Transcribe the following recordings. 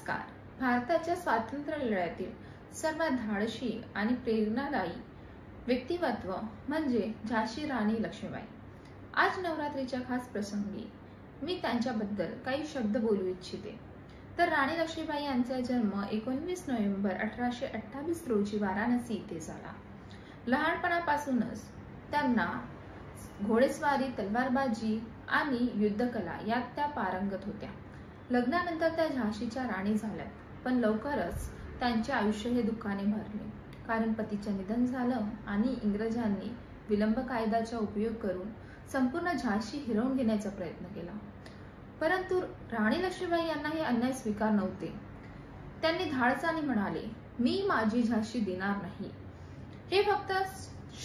नमस्कार. भारताच्या स्वातंत्र्य लढ्यातील सर्वात धाडशी आणि प्रेरणादायी व्यक्तिमत्व म्हणजे झाशी राणी लक्ष्मीबाई. आज नवरात्रीच्या खास प्रसंगी मी त्यांच्याबद्दल काही शब्द बोलू इच्छिते. तर राणी लक्ष्मीबाई यांचा जन्म 19 नोव्हेंबर 1828 रोजी वाराणसी येथे झाला. लहानपणापासूनच त्यांना घोडेस्वारी, तलवारबाजी आणि युद्धकला यात त्या पारंगत होत्या. लग्नानंतर त्या झाशीच्या राणी झाल्यात, पण लवकरच त्यांचे आयुष्य हे दुःखाने भरले, कारण पतीचे निधन झालं आणि इंग्रजांनी विलंब कायद्याचा उपयोग करून संपूर्ण झाशी हिरावून घेण्याचा प्रयत्न केला. परंतु राणी लक्ष्मीबाई यांना हे अन्याय स्वीकार नव्हते. त्यांनी धाडसाने म्हणाले, मी माझी झाशी देणार नाही. हे फक्त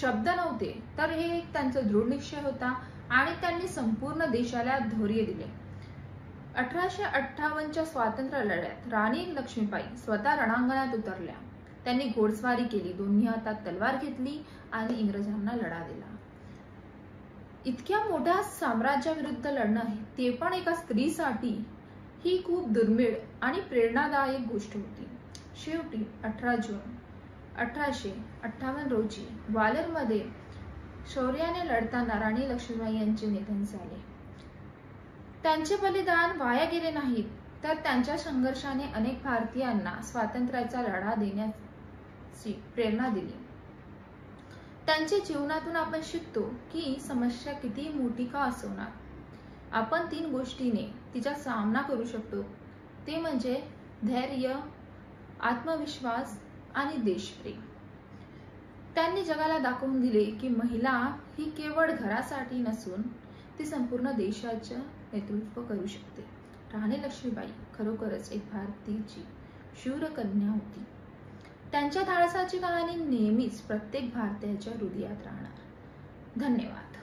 शब्द नव्हते, तर हे एक त्यांचा दृढ निश्चय होता आणि त्यांनी संपूर्ण देशाला धैर्य दिले. 1858च्या स्वातंत्र्य लढ्यात राणी लक्ष्मीबाई स्वतः रणांगणात उतरल्या. त्यांनी घोडस्वारी केली, दोन्ही हातात तलवार घेतली आणि इंग्रजांना लढा दिला. इतक्या मोठ्या साम्राज्याविरुद्ध लढणं, ते पण एका स्त्रीसाठी, ही खूप दुर्मिळ आणि प्रेरणादायक गोष्ट होती. शेवटी 18 जून 1858 रोजी ग्वाल्हेरमध्ये शौर्याने लढताना राणी लक्ष्मीबाई यांचे निधन झाले. त्यांचे बलिदान वाया गेले नाहीत, तर त्यांच्या संघर्षाने अनेक भारतीयांना स्वातंत्र्याचा लढा देण्याची प्रेरणा दिली. त्यांच्या जीवनातून आपण शिकतो की समस्या किती मोठी का असोना, आपण 3 गोष्टीने तिचा सामना करू शकतो. ते म्हणजे धैर्य, आत्मविश्वास आणि देशप्रेम. त्यांनी जगाला दाखवून दिले की महिला ही केवळ घरासाठी नसून ती संपूर्ण देशाचे नेतृत्व करू शकते. राणी लक्ष्मीबाई खरोखरच एक भारतीची शूर कन्या होती. त्यांच्या धाडसाची कहाणी नेहमीच प्रत्येक भारतीयाच्या हृदयात राहणार. धन्यवाद.